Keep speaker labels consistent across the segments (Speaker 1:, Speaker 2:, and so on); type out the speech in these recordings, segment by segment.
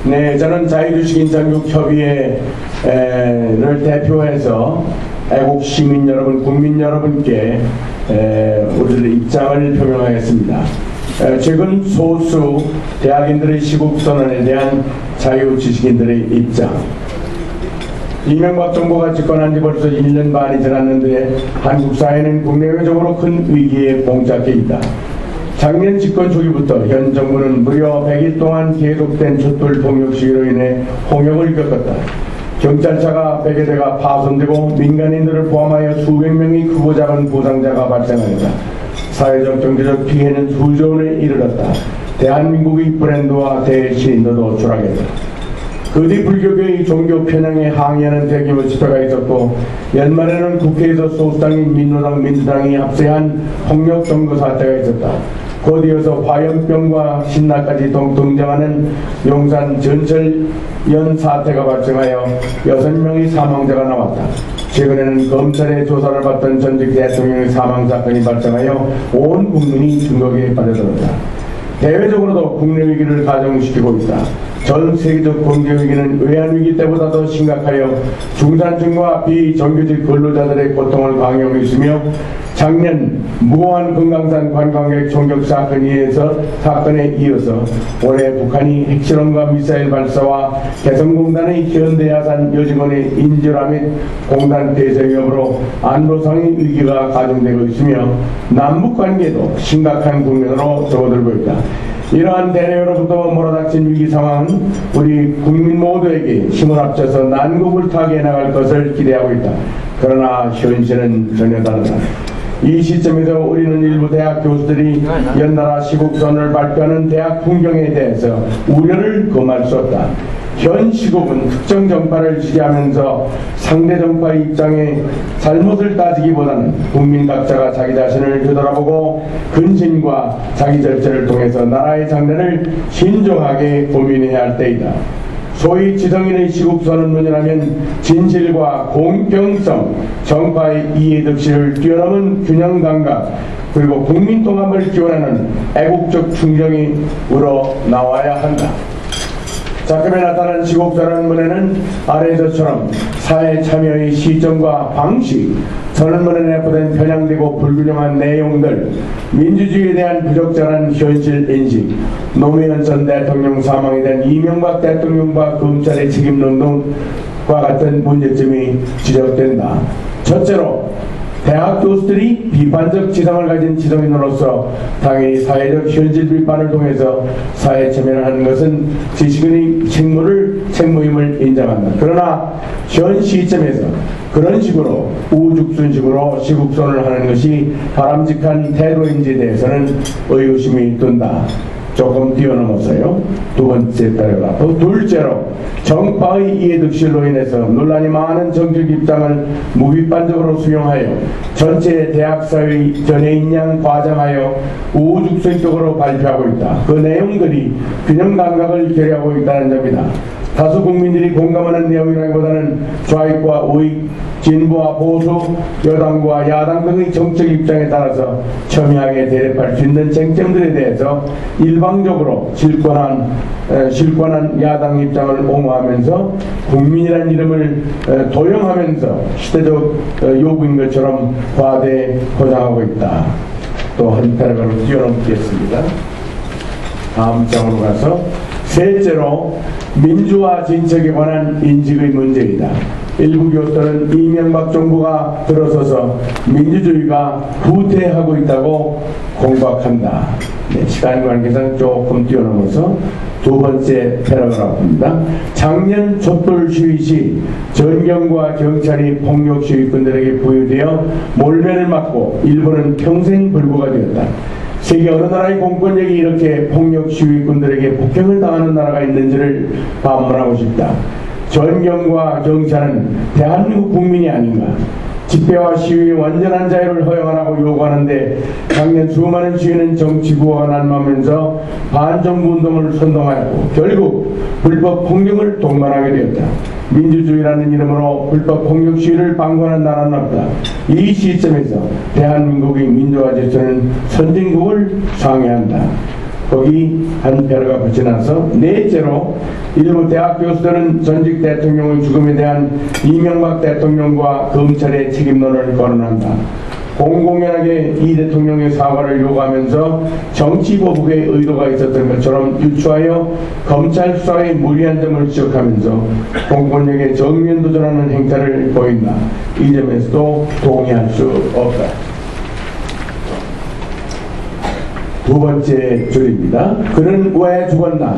Speaker 1: 네, 저는 자유주식인권협의회를 대표해서 애국 시민 여러분, 국민 여러분께 우리들의 입장을 표명하겠습니다. 최근 소수 대학인들의 시국 선언에 대한 자유주식인들의 입장. 이명박 정부가 집권한 지 벌써 1년 반이 지났는데 한국 사회는 국내외적으로 큰 위기에 봉착해 있다. 작년 집권 초기부터 현 정부는 무려 100일 동안 계속된 촛불 폭력 시위로 인해 홍역을 겪었다. 경찰차가 100여 대가 파손되고 민간인들을 포함하여 수백 명의 크고 작은 부상자가 발생하였다. 사회적 경제적 피해는 수조 원에 이르렀다. 대한민국의 브랜드와 대신인도도 추락했다. 거대 불교계의 종교 편향에 항의하는 대규모 집회가 있었고, 연말에는 국회에서 소수당인 민노당, 민주당이 합세한 폭력 선거 사태가 있었다. 곧이어서 화염병과 신나까지 등장하는 용산 전철연 사태가 발생하여 6명의 사망자가 나왔다. 최근에는 검찰의 조사를 받던 전직 대통령의 사망 사건이 발생하여 온 국민이 충격에 빠져들었다. 대외적으로도 국내 위기를 가중시키고 있다. 전 세계적 경제 위기는 외환위기 때보다 더 심각하여 중산층과 비정규직 근로자들의 고통을 강요하고 있으며, 작년 무고한 금강산 관광객 총격 사건에 이어서 올해 북한이 핵실험과 미사일 발사와 개성공단의 현대야산 여직원의 인질화 및 공단 폐쇄 여부로 안보상의 위기가 가중되고 있으며, 남북관계도 심각한 국면으로 접어들고 있다. 이러한 대내로부터 몰아닥친 위기 상황은 우리 국민 모두에게 힘을 합쳐서 난국을 타게 나갈 것을 기대하고 있다. 그러나 현실은 전혀 다르다. 이 시점에서 우리는 일부 대학 교수들이 연달아 시국선언을 발표하는 대학 풍경에 대해서 우려를 금할 수 없다. 현 시국은 특정 정파를 지지하면서 상대 정파의 입장에 잘못을 따지기보다는 국민 각자가 자기 자신을 되돌아보고 근신과 자기 절제를 통해서 나라의 장래를 신중하게 고민해야 할 때이다. 소위 지성인의 시국선언문이라면 진실과 공평성, 정파의 이해득실을 뛰어넘은 균형감각, 그리고 국민통합을 기원하는 애국적 충정이 우러나와야 한다. 작품에 나타난 시국선언문에는 아래에서처럼 사회 참여의 시점과 방식, 선언문에 내포된 편향되고 불균형한 내용들, 민주주의에 대한 부적절한 현실 인식, 노무현 전 대통령 사망에 대한 이명박 대통령과 검찰의 책임론 등과 같은 문제점이 지적된다. 첫째로 대학 교수들이 비판적 지성을 가진 지성인으로서 당연히 사회적 현실 비판을 통해서 사회 참여를 하는 것은 지식인의 책무임을 인정한다. 그러나 현 시점에서 그런 식으로 우죽순식으로 시국선언을 하는 것이 바람직한 태도인지에 대해서는 의구심이 든다. 조금 뛰어넘었어요. 두 번째 패러그래프. 둘째로 정파의 이해득실로 인해서 논란이 많은 정책 입장을 무비판적으로 수용하여 전체 대학사회의 전해인 양 과장하여 우죽순적으로 발표하고 있다. 그 내용들이 균형 감각을 결여하고 있다는 점이다. 다수 국민들이 공감하는 내용이라기보다는 좌익과 우익, 진보와 보수, 여당과 야당 등의 정책 입장에 따라서 첨예하게 대립할 수 있는 쟁점들에 대해서 일방적으로 실권한 야당 입장을 옹호하면서 국민이라는 이름을 도용하면서 시대적 요구인 것처럼 과대 포장하고 있다. 또 한 패러그래프 뛰어넘겠습니다. 다음 장으로 가서 셋째로 민주화 진척에 관한 인식의 문제이다. 일부 교수들은 이명박 정부가 들어서서 민주주의가 후퇴하고 있다고 공박한다. 네, 시간 관계상 조금 뛰어넘어서 두 번째 패러그래프입니다. 작년 촛불 시위 시 전경과 경찰이 폭력 시위꾼들에게 부여되어 몰매를 맞고 일부는 평생 불구가 되었다. 세계 어느 나라의 공권력이 이렇게 폭력 시위꾼들에게 폭행을 당하는 나라가 있는지를 반문하고 싶다. 전경과 경찰은 대한민국 국민이 아닌가. 집회와 시위의 완전한 자유를 허용하라고 요구하는데 작년 수많은 시위는 정치구호가 난무하면서 반정부 운동을 선동하였고 결국 불법 폭력을 동반하게 되었다. 민주주의라는 이름으로 불법 폭력 시위를 방관한 나라는 없다. 이 시점에서 대한민국의 민주화 제도는 선진국을 상회한다. 거기 한 벼르가 붙여 나서 넷째로 일부 대학 교수들은 전직 대통령의 죽음에 대한 이명박 대통령과 검찰의 책임론을 거론한다. 공공연하게 이 대통령의 사과를 요구하면서 정치 보복의 의도가 있었던 것처럼 유추하여 검찰 수사의 무리한 점을 지적하면서 공권력에 정면 도전하는 행태를 보인다. 이 점에서도 동의할 수 없다. 두 번째 줄입니다. 그는 왜 죽었나?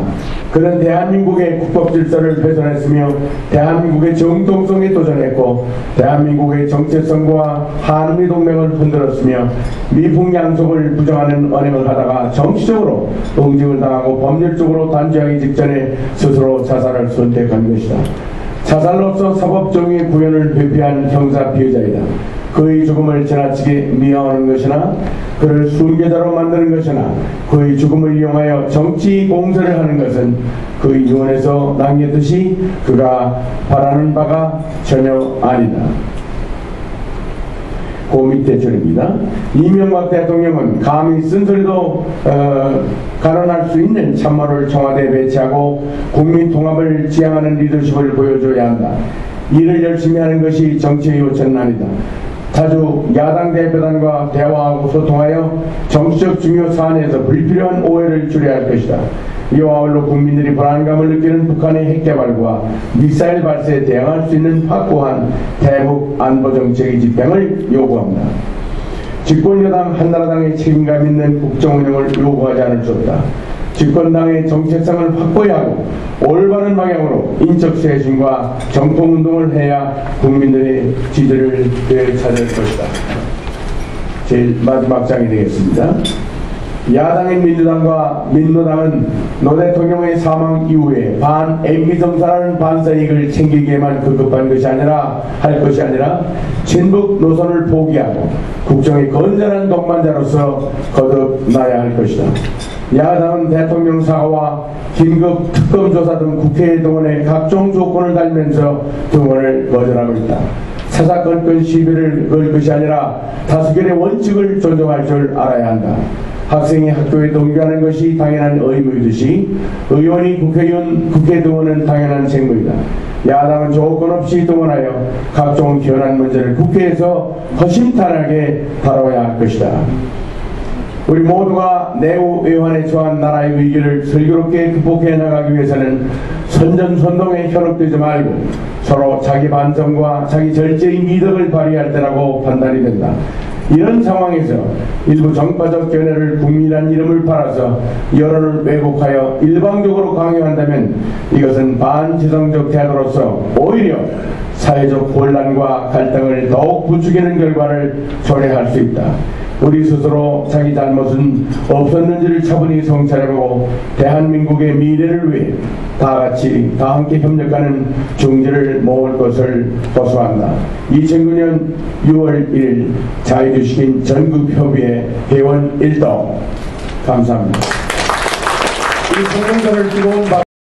Speaker 1: 그는 대한민국의 국법 질서를 훼손했으며 대한민국의 정통성에 도전했고 대한민국의 정체성과 한미 동맹을 흔들었으며 미풍양속을 부정하는 언행을 하다가 정치적으로 응징을 당하고 법률적으로 단죄하기 직전에 스스로 자살을 선택한 것이다. 자살로서 사법정의의 구현을 회피한 형사 피해자이다. 그의 죽음을 지나치게 미화하는 것이나 그를 순교자로 만드는 것이나 그의 죽음을 이용하여 정치 공세를 하는 것은 그의 유언에서 남겼듯이 그가 바라는 바가 전혀 아니다. 그 밑에 줄입니다. 이명박 대통령은 감히 쓴소리도 가론할 수 있는 참모를 청와대에 배치하고 국민 통합을 지향하는 리더십을 보여줘야 한다. 일을 열심히 하는 것이 정치의 요체는 아니다. 자주 야당 대표단과 대화하고 소통하여 정치적 중요 사안에서 불필요한 오해를 줄여야 할 것이다. 이와 아울러 국민들이 불안감을 느끼는 북한의 핵개발과 미사일 발사에 대응할 수 있는 확고한 대북 안보정책의 집행을 요구합니다. 집권여당 한나라당의 책임감 있는 국정운영을 요구하지 않을 수 없다. 집권당의 정체성을 확고히 하고 올바른 방향으로 인적 쇄신과 정통운동을 해야 국민들의 지지를 되찾을 것이다. 제일 마지막 장이 되겠습니다. 야당인 민주당과 민노당은 노 대통령의 사망 이후에 반MB 정사라는 반사이익을 챙기기에만 급급한 것이 아니라 친북 노선을 포기하고 국정의 건전한 동반자로서 거듭나야 할 것이다. 야당은 대통령 사과와 긴급 특검조사 등 국회에 동원해 각종 조건을 달면서 등원을 거절하고 있다. 사사건건 시비를 걸 것이 아니라 다수결의 원칙을 존중할 줄 알아야 한다. 학생이 학교에 동교하는 것이 당연한 의무이듯이 의원이 국회 등원은 당연한 책무이다. 야당은 조건 없이 동원하여 각종 현안 문제를 국회에서 허심탄회하게 다뤄야 할 것이다. 우리 모두가 내후 외환에 처한 나라의 위기를 슬기롭게 극복해 나가기 위해서는 선전선동에 현혹되지 말고 서로 자기 반성과 자기 절제의 미덕을 발휘할 때라고 판단이 된다. 이런 상황에서 일부 정파적 견해를 국민이란 이름을 팔아서 여론을 왜곡하여 일방적으로 강요한다면 이것은 반지성적 태도로서 오히려 사회적 혼란과 갈등을 더욱 부추기는 결과를 초래할 수 있다. 우리 스스로 자기 잘못은 없었는지를 차분히 성찰해보고 대한민국의 미래를 위해 다 함께 협력하는 중지를 모을 것을 호소한다. 2009년 6월 1일 자유주식인 전국협의회 회원 1동 감사합니다. 이 성명서를 쓰고 온